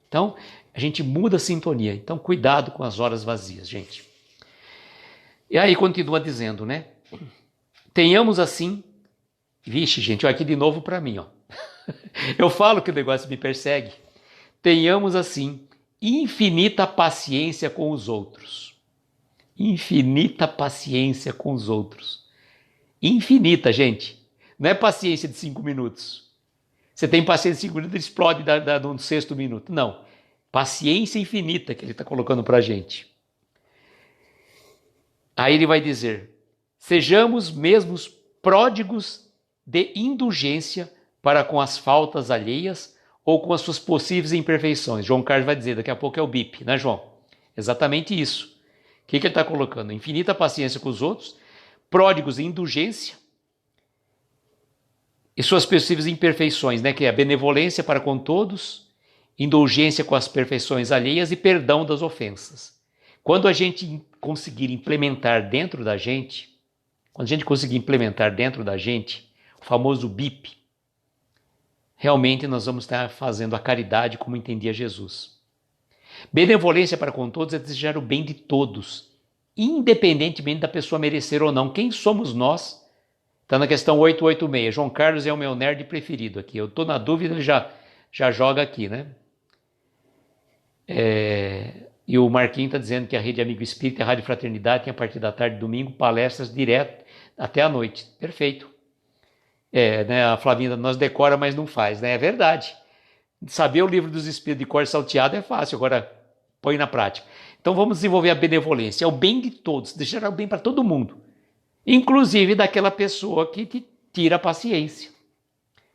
Então, a gente muda a sintonia. Então, cuidado com as horas vazias, gente. E aí continua dizendo, né? Tenhamos assim... Vixe, gente, olha aqui de novo para mim, ó. Eu falo que o negócio me persegue. Tenhamos assim infinita paciência com os outros. Infinita paciência com os outros. Infinita, gente. Não é paciência de 5 minutos. Você tem paciência de 5 minutos, ele explode no 6º minuto. Não. Paciência infinita que ele está colocando para a gente. Aí ele vai dizer, sejamos mesmos pródigos de indulgência para com as faltas alheias ou com as suas possíveis imperfeições. João Carlos vai dizer, daqui a pouco é o BIP, né, João? Exatamente isso. O que ele está colocando? Infinita paciência com os outros, pródigos de indulgência e suas possíveis imperfeições, né, que é a benevolência para com todos, indulgência com as perfeições alheias e perdão das ofensas. Quando a gente conseguir implementar dentro da gente, o famoso BIP, realmente nós vamos estar fazendo a caridade como entendia Jesus. Benevolência para com todos é desejar o bem de todos, independentemente da pessoa merecer ou não. Quem somos nós? Está na questão 886. João Carlos é o meu nerd preferido aqui. Eu estou na dúvida, ele já joga aqui, né? E o Marquinhos está dizendo que a Rede Amigo Espírita e a Rádio Fraternidade tem a partir da tarde, domingo, palestras direto até a noite. Perfeito. Né, a Flavinha, nós decora, mas não faz, né? É verdade. Saber o livro dos Espíritos de cor salteado é fácil, agora põe na prática. Então vamos desenvolver a benevolência, é o bem de todos, deixar o bem para todo mundo, inclusive daquela pessoa que te tira a paciência.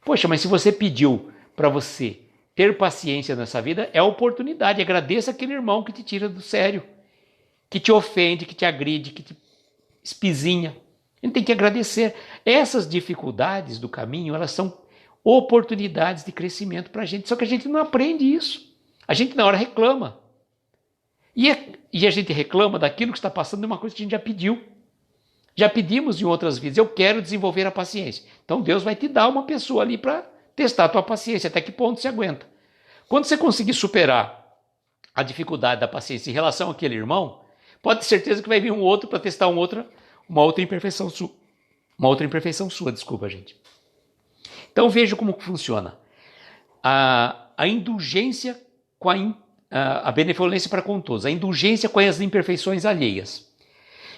Poxa, mas se você pediu para você ter paciência nessa vida, é a oportunidade. Agradeça aquele irmão que te tira do sério, que te ofende, que te agride, que te espizinha. A gente tem que agradecer. Essas dificuldades do caminho, elas são oportunidades de crescimento para a gente. Só que a gente não aprende isso. A gente na hora reclama. E a gente reclama daquilo que está passando de uma coisa que a gente já pediu. Já pedimos em outras vidas. Eu quero desenvolver a paciência. Então Deus vai te dar uma pessoa ali para testar a tua paciência. Até que ponto você aguenta. Quando você conseguir superar a dificuldade da paciência em relação àquele irmão, pode ter certeza que vai vir um outro para testar uma outra imperfeição sua. Desculpa, gente. Então veja como funciona. A indulgência com a benevolência para com todos. A indulgência com as imperfeições alheias.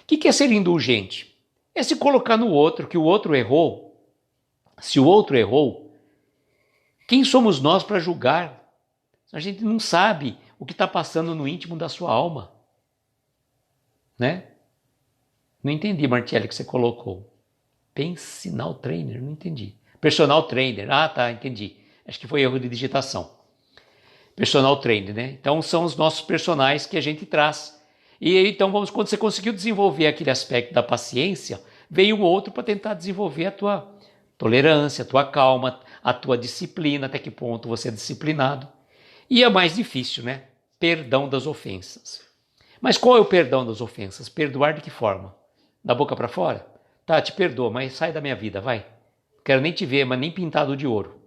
O que é ser indulgente? É se colocar no outro, que o outro errou. Se o outro errou, quem somos nós para julgar? A gente não sabe o que está passando no íntimo da sua alma. Né? Não entendi, Martiele, que você colocou. Personal trainer, não entendi. Personal trainer, tá, entendi. Acho que foi erro de digitação. Personal trainer, né? Então são os nossos personagens que a gente traz. E então quando você conseguiu desenvolver aquele aspecto da paciência, vem um outro para tentar desenvolver a tua tolerância, a tua calma, a tua disciplina, até que ponto você é disciplinado. E é mais difícil, né? Perdão das ofensas. Mas qual é o perdão das ofensas? Perdoar de que forma? Da boca para fora? Tá, te perdoo, mas sai da minha vida, vai. Quero nem te ver, mas nem pintado de ouro.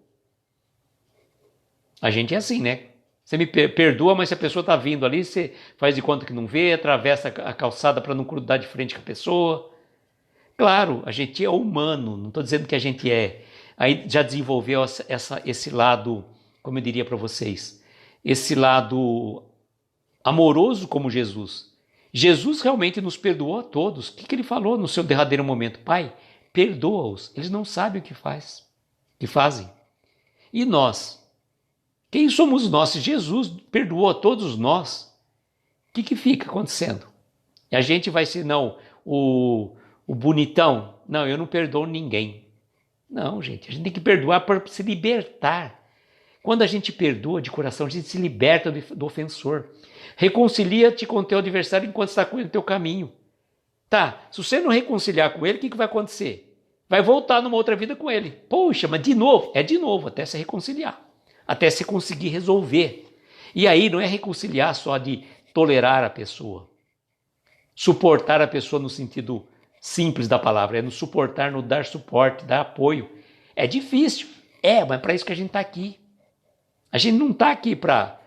A gente é assim, né? Você me perdoa, mas se a pessoa está vindo ali, você faz de conta que não vê, atravessa a calçada para não cruzar de frente com a pessoa. Claro, a gente é humano, não estou dizendo que a gente é. Aí já desenvolveu esse lado, como eu diria para vocês, esse lado amoroso como Jesus. Jesus realmente nos perdoou a todos. O que ele falou no seu derradeiro momento? Pai, perdoa-os, eles não sabem o que fazem. E nós? Quem somos nós? Se Jesus perdoou a todos nós, o que fica acontecendo? E a gente vai ser, não, o bonitão. Não, eu não perdoo ninguém. Não, gente, a gente tem que perdoar para se libertar. Quando a gente perdoa de coração, a gente se liberta do ofensor. Reconcilia-te com o teu adversário enquanto está com ele no teu caminho. Tá, se você não reconciliar com ele, o que vai acontecer? Vai voltar numa outra vida com ele. Poxa, mas de novo? É de novo, até se reconciliar. Até se conseguir resolver. E aí não é reconciliar só de tolerar a pessoa. Suportar a pessoa no sentido simples da palavra. É no suportar, no dar suporte, dar apoio. É difícil. Mas para isso que a gente está aqui. A gente não está aqui para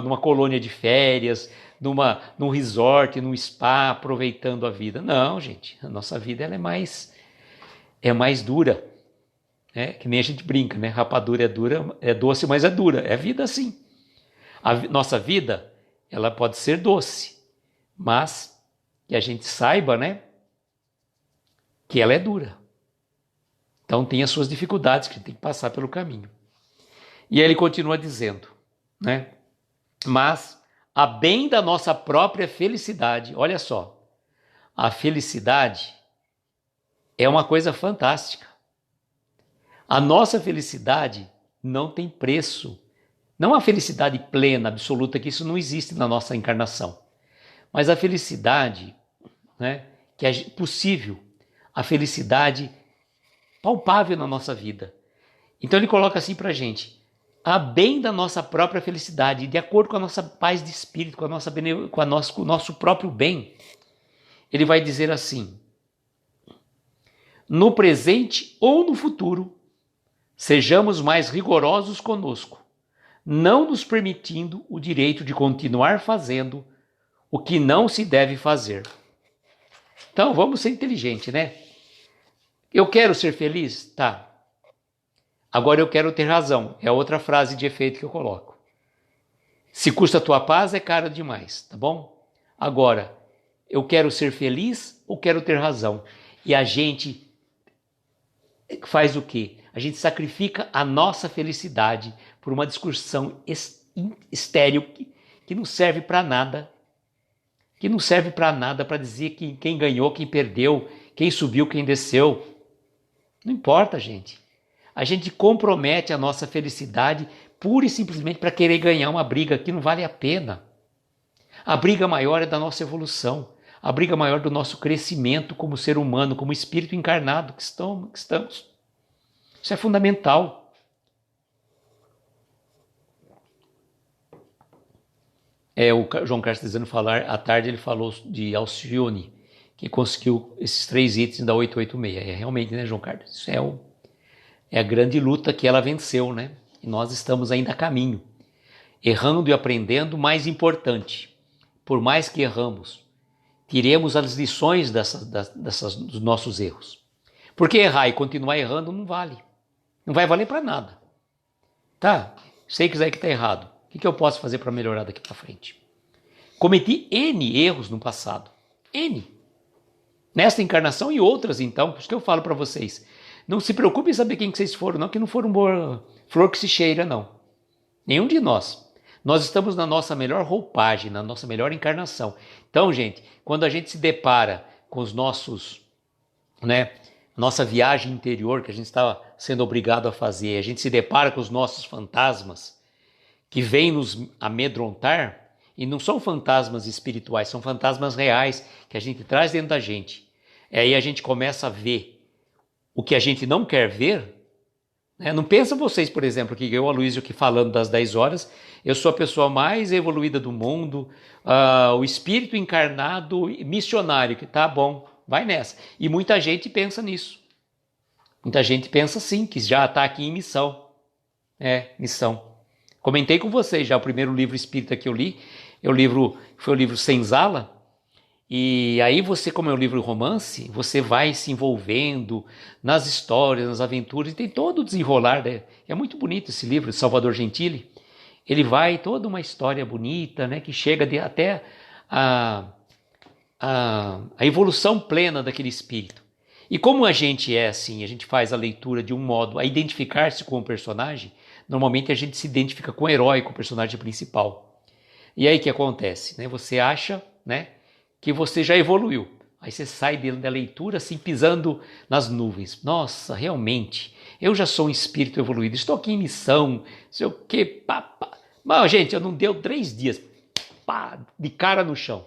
numa colônia de férias, num resort, num spa, aproveitando a vida. Não, gente. A nossa vida ela é mais dura. Que nem a gente brinca, né? Rapadura é dura, é doce, mas é dura. É vida assim. Nossa vida, ela pode ser doce, mas que a gente saiba, né? Que ela é dura. Então tem as suas dificuldades que tem que passar pelo caminho. E aí ele continua dizendo, né? Mas a bem da nossa própria felicidade, olha só, a felicidade é uma coisa fantástica. A nossa felicidade não tem preço. Não a felicidade plena, absoluta, que isso não existe na nossa encarnação. Mas a felicidade, né, que é possível, a felicidade palpável na nossa vida. Então ele coloca assim para a gente, a bem da nossa própria felicidade, de acordo com a nossa paz de espírito, com o nosso próprio bem. Ele vai dizer assim, no presente ou no futuro, sejamos mais rigorosos conosco, não nos permitindo o direito de continuar fazendo o que não se deve fazer. Então, vamos ser inteligentes, né? Eu quero ser feliz? Tá. Agora eu quero ter razão. É outra frase de efeito que eu coloco. Se custa a tua paz, é caro demais, tá bom? Agora, eu quero ser feliz ou quero ter razão? E a gente faz o quê? A gente sacrifica a nossa felicidade por uma discussão estéril que não serve para nada. Que não serve para nada para dizer quem ganhou, quem perdeu, quem subiu, quem desceu. Não importa, gente. A gente compromete a nossa felicidade pura e simplesmente para querer ganhar uma briga que não vale a pena. A briga maior é da nossa evolução. A briga maior do nosso crescimento como ser humano, como espírito encarnado que estamos. Isso é fundamental. O João Carlos dizendo falar, à tarde ele falou de Alcione, que conseguiu esses 3 itens da 886. Realmente, né, João Carlos? Isso é a grande luta que ela venceu, né? E nós estamos ainda a caminho. Errando e aprendendo, mais importante, por mais que erramos, tiremos as lições dos nossos erros. Porque errar e continuar errando não vale. Não vai valer para nada. Tá? Sei que está errado. O que eu posso fazer para melhorar daqui para frente? Cometi N erros no passado. N. Nesta encarnação e outras, então. Por isso que eu falo para vocês. Não se preocupe em saber quem que vocês foram, não. Que não foram boa flor que se cheira, não. Nenhum de nós. Nós estamos na nossa melhor roupagem, na nossa melhor encarnação. Então, gente, quando a gente se depara com os nossos, né, nossa viagem interior que a gente está sendo obrigado a fazer, a gente se depara com os nossos fantasmas que vêm nos amedrontar, E não são fantasmas espirituais, são fantasmas reais que a gente traz dentro da gente. E aí a gente começa a ver o que a gente não quer ver, né? Não pensa vocês, por exemplo, que eu, Aloysio, aqui falando das 10 horas, eu sou a pessoa mais evoluída do mundo, o espírito encarnado missionário, que tá bom, vai nessa. E muita gente pensa nisso. Muita gente pensa sim, que já está aqui em missão. Missão. Comentei com vocês já o primeiro livro espírita que eu li, foi o livro Senzala, e aí você, como é um livro romance, você vai se envolvendo nas histórias, nas aventuras, e tem todo o desenrolar, né? É muito bonito esse livro, Salvador Gentili. Ele vai, toda uma história bonita, né, que chega até a evolução plena daquele espírito. E como a gente é assim, a gente faz a leitura de um modo a identificar-se com o personagem, normalmente a gente se identifica com o herói, com o personagem principal. E aí o que acontece? Né? Você acha, né, que você já evoluiu. Aí você sai da leitura assim pisando nas nuvens. Nossa, realmente, eu já sou um espírito evoluído, estou aqui em missão, sei o quê, pá, pá. Mas, gente, eu não deu 3 dias, pá, de cara no chão.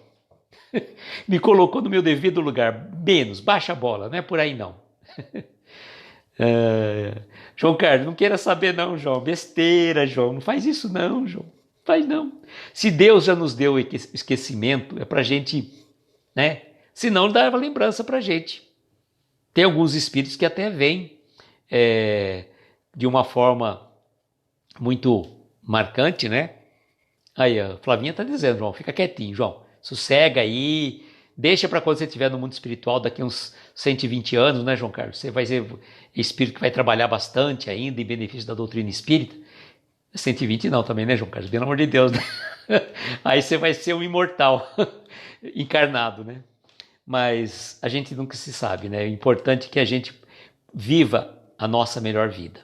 Me colocou no meu devido lugar. Menos, baixa a bola, não é por aí não. João Carlos, não queira saber não, João. Besteira, João. Não faz isso não, João. Não faz não. Se Deus já nos deu esquecimento, é pra gente, né? Se não, dava lembrança pra gente. Tem alguns espíritos que até vêm de uma forma muito marcante, né? Aí, a Flavinha tá dizendo, João, fica quietinho, João. Sossega aí, deixa para quando você estiver no mundo espiritual, daqui uns 120 anos, né, João Carlos? Você vai ser espírito que vai trabalhar bastante ainda em benefício da doutrina espírita. 120 não também, né, João Carlos? Pelo amor de Deus, né? Aí você vai ser um imortal encarnado, né? Mas a gente nunca se sabe, né? É importante que a gente viva a nossa melhor vida.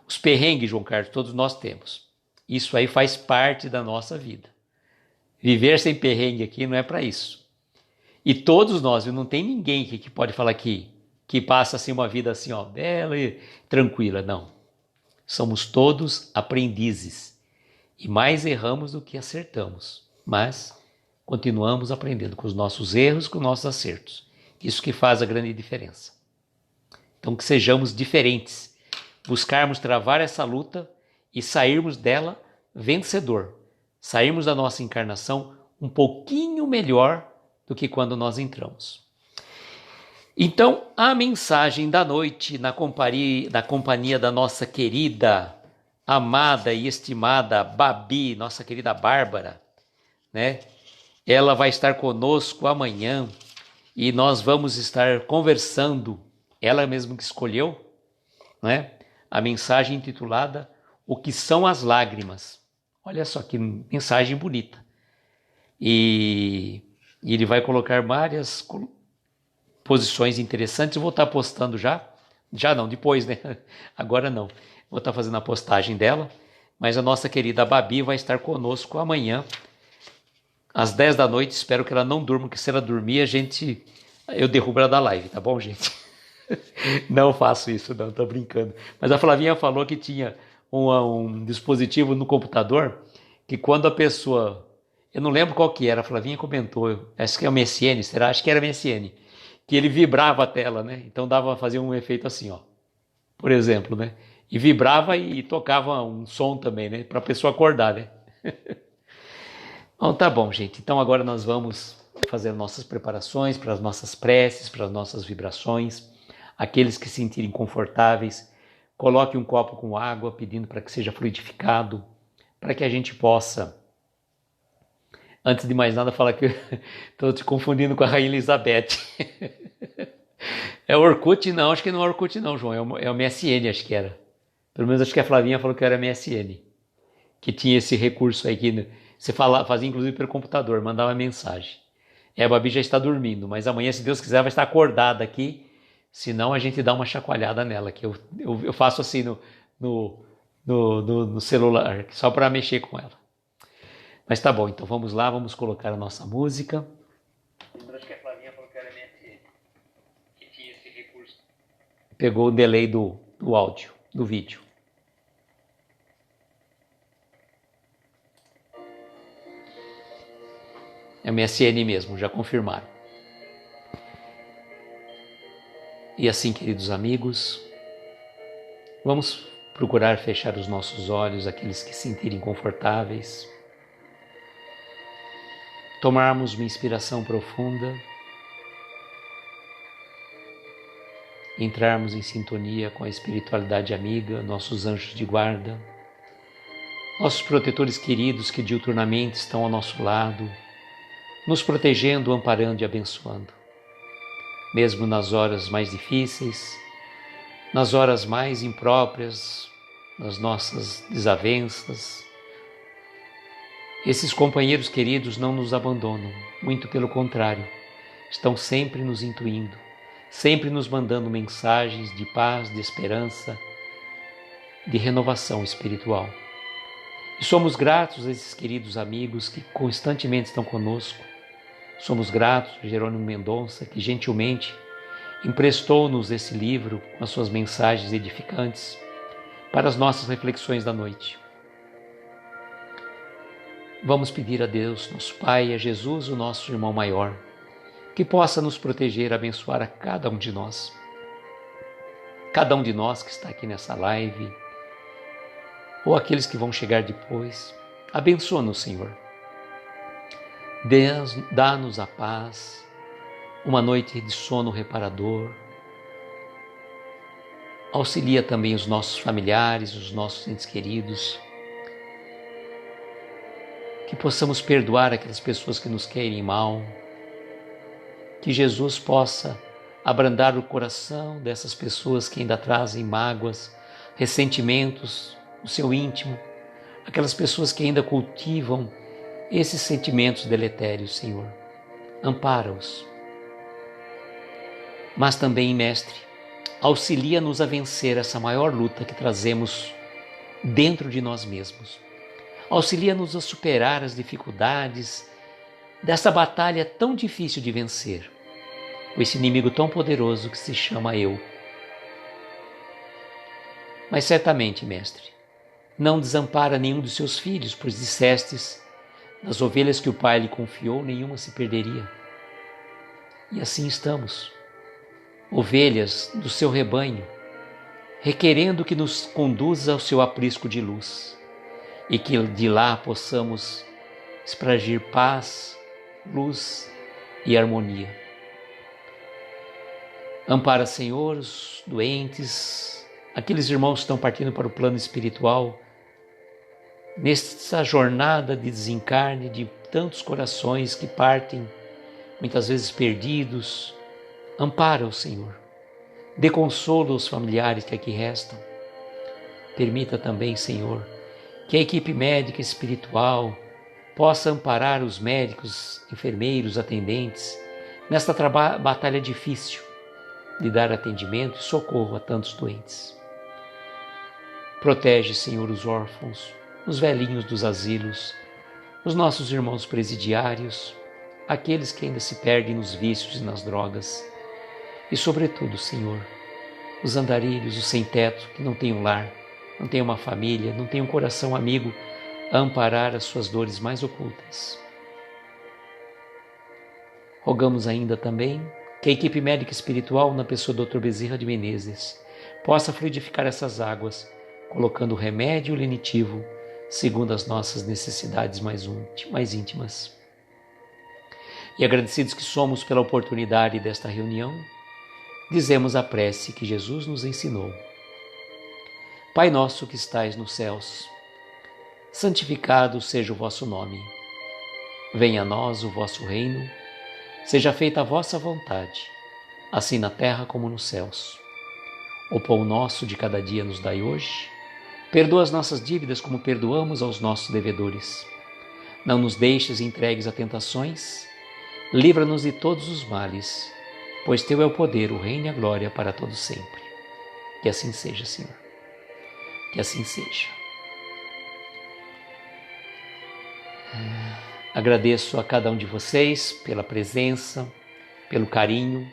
Os perrengues, João Carlos, todos nós temos. Isso aí faz parte da nossa vida. Viver sem perrengue aqui não é para isso. E todos nós, não tem ninguém aqui que pode falar que passa assim uma vida assim, ó, bela e tranquila, não. Somos todos aprendizes e mais erramos do que acertamos, mas continuamos aprendendo com os nossos erros, com os nossos acertos. Isso que faz a grande diferença. Então que sejamos diferentes, buscarmos travar essa luta e sairmos dela vencedor. Sairmos da nossa encarnação um pouquinho melhor do que quando nós entramos. Então, a mensagem da noite na companhia da nossa querida, amada e estimada Babi, nossa querida Bárbara, né? Ela vai estar conosco amanhã e nós vamos estar conversando, ela mesma que escolheu, né? A mensagem intitulada O que são as lágrimas. Olha só que mensagem bonita. E ele vai colocar várias posições interessantes. Eu vou estar postando já. Já não, depois, né? Agora não. Vou estar fazendo a postagem dela. Mas a nossa querida Babi vai estar conosco amanhã, às 10 da noite. Espero que ela não durma, porque se ela dormir, eu derrubo ela da live, tá bom, gente? Não faço isso, não, tô brincando. Mas a Flavinha falou que tinha um dispositivo no computador que quando a pessoa, eu não lembro qual que era, a Flavinha comentou, acho que é o MSN, será? Acho que era MSN, que ele vibrava a tela, né? Então fazia um efeito assim, ó, por exemplo, né? E vibrava e tocava um som também, né? Para a pessoa acordar, né? Então tá bom, gente. Então agora nós vamos fazer nossas preparações para as nossas preces, para as nossas vibrações. Aqueles que se sentirem confortáveis, coloque um copo com água, pedindo para que seja fluidificado, para que a gente possa, antes de mais nada, falar que estou te confundindo com a Rainha Elizabeth. É o Orkut? Não, acho que não é o Orkut não, João, é o MSN, acho que era. Pelo menos acho que a Flavinha falou que era MSN, que tinha esse recurso aí que você fazia inclusive pelo computador, mandava mensagem. A Babi já está dormindo, mas amanhã, se Deus quiser, vai estar acordada aqui. Senão a gente dá uma chacoalhada nela, que eu faço assim no celular, só para mexer com ela. Mas tá bom, então vamos lá, vamos colocar a nossa música. Acho que a Flavinha falou que era MSN, que tinha esse recurso. Pegou o delay do áudio, do vídeo. É MSN mesmo, já confirmaram. E assim, queridos amigos, vamos procurar fechar os nossos olhos, aqueles que se sentirem confortáveis, tomarmos uma inspiração profunda, entrarmos em sintonia com a espiritualidade amiga, nossos anjos de guarda, nossos protetores queridos que diuturnamente estão ao nosso lado, nos protegendo, amparando e abençoando. Mesmo nas horas mais difíceis, nas horas mais impróprias, nas nossas desavenças, esses companheiros queridos não nos abandonam, muito pelo contrário, estão sempre nos intuindo, sempre nos mandando mensagens de paz, de esperança, de renovação espiritual. E somos gratos a esses queridos amigos que constantemente estão conosco. Somos gratos a Jerônimo Mendonça, que gentilmente emprestou-nos esse livro com as suas mensagens edificantes para as nossas reflexões da noite. Vamos pedir a Deus, nosso Pai, a Jesus, o nosso irmão maior, que possa nos proteger, abençoar a cada um de nós. Cada um de nós que está aqui nessa live, ou aqueles que vão chegar depois, abençoa-nos, Senhor. Dá-nos a paz, uma noite de sono reparador. Auxilia também os nossos familiares, os nossos entes queridos. Que possamos perdoar aquelas pessoas que nos querem mal. Que Jesus possa abrandar o coração dessas pessoas que ainda trazem mágoas, ressentimentos no seu íntimo. Aquelas pessoas que ainda cultivam esses sentimentos deletérios, Senhor. Ampara-os. Mas também, Mestre, auxilia-nos a vencer essa maior luta que trazemos dentro de nós mesmos. Auxilia-nos a superar as dificuldades dessa batalha tão difícil de vencer, com esse inimigo tão poderoso que se chama eu. Mas certamente, Mestre, não desampara nenhum dos seus filhos, pois dissestes, das ovelhas que o Pai lhe confiou, nenhuma se perderia. E assim estamos, ovelhas do seu rebanho, requerendo que nos conduza ao seu aprisco de luz e que de lá possamos espargir paz, luz e harmonia. Ampara, Senhor, os doentes, aqueles irmãos que estão partindo para o plano espiritual, nessa jornada de desencarne de tantos corações que partem, muitas vezes perdidos. Ampara-os, Senhor. Dê consolo aos familiares que aqui restam. Permita também, Senhor, que a equipe médica e espiritual possa amparar os médicos, enfermeiros, atendentes, nesta batalha difícil de dar atendimento e socorro a tantos doentes. Protege, Senhor, os órfãos, os velhinhos dos asilos, os nossos irmãos presidiários, aqueles que ainda se perdem nos vícios e nas drogas, e sobretudo, Senhor, os andarilhos, os sem-teto, que não têm um lar, não têm uma família, não têm um coração amigo a amparar as suas dores mais ocultas. Rogamos ainda também que a equipe médica espiritual, na pessoa do Dr. Bezerra de Menezes, possa fluidificar essas águas, colocando o remédio lenitivo segundo as nossas necessidades mais íntimas. E agradecidos que somos pela oportunidade desta reunião, dizemos a prece que Jesus nos ensinou. Pai nosso que estais nos céus, santificado seja o vosso nome. Venha a nós o vosso reino, seja feita a vossa vontade, assim na terra como nos céus. O pão nosso de cada dia nos dai hoje. Perdoa as nossas dívidas como perdoamos aos nossos devedores. Não nos deixes entregues a tentações, livra-nos de todos os males, pois teu é o poder, o reino e a glória para todos sempre. Que assim seja, Senhor. Que assim seja. Agradeço a cada um de vocês pela presença, pelo carinho.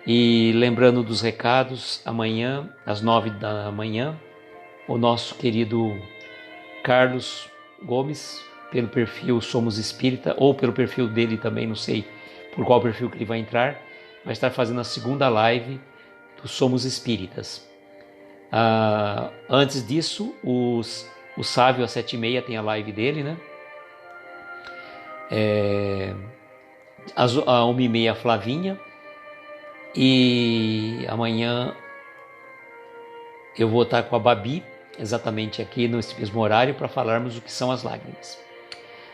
E lembrando dos recados, amanhã, às 9h, o nosso querido Carlos Gomes pelo perfil Somos Espírita, ou pelo perfil dele também, não sei por qual perfil que ele vai entrar, vai estar fazendo a segunda live do Somos Espíritas. Antes disso, o Sávio às 7h30 tem a live dele, né? Às 1h30 a Flavinha, e amanhã eu vou estar com a Babi, exatamente aqui nesse mesmo horário, para falarmos o que são as lágrimas.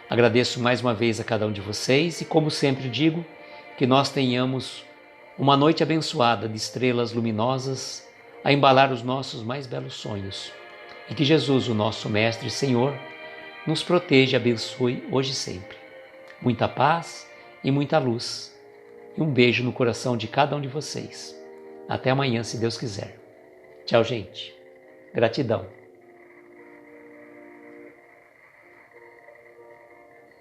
Agradeço mais uma vez a cada um de vocês e, como sempre digo, que nós tenhamos uma noite abençoada de estrelas luminosas a embalar os nossos mais belos sonhos, e que Jesus, o nosso Mestre e Senhor, nos proteja e abençoe hoje e sempre. Muita paz e muita luz, e um beijo no coração de cada um de vocês. Até amanhã, se Deus quiser. Tchau, gente. Gratidão.